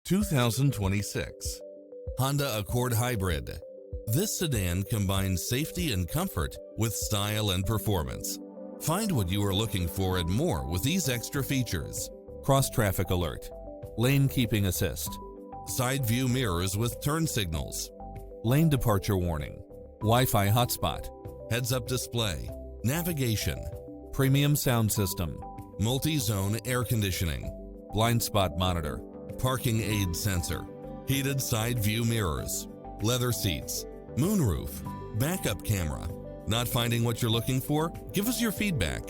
2026 Honda Accord Hybrid. This sedan combines safety and comfort with style and performance. Find what you are looking for and more with these extra features: cross-traffic alert, lane keeping assist, side view mirrors with turn signals, lane departure warning, Wi-Fi hotspot, heads-up display, navigation, premium sound system, multi-zone air conditioning, blind spot monitor, parking aid sensor, heated side view mirrors, leather seats, moonroof, backup camera. Not finding what you're looking for? Give us your feedback.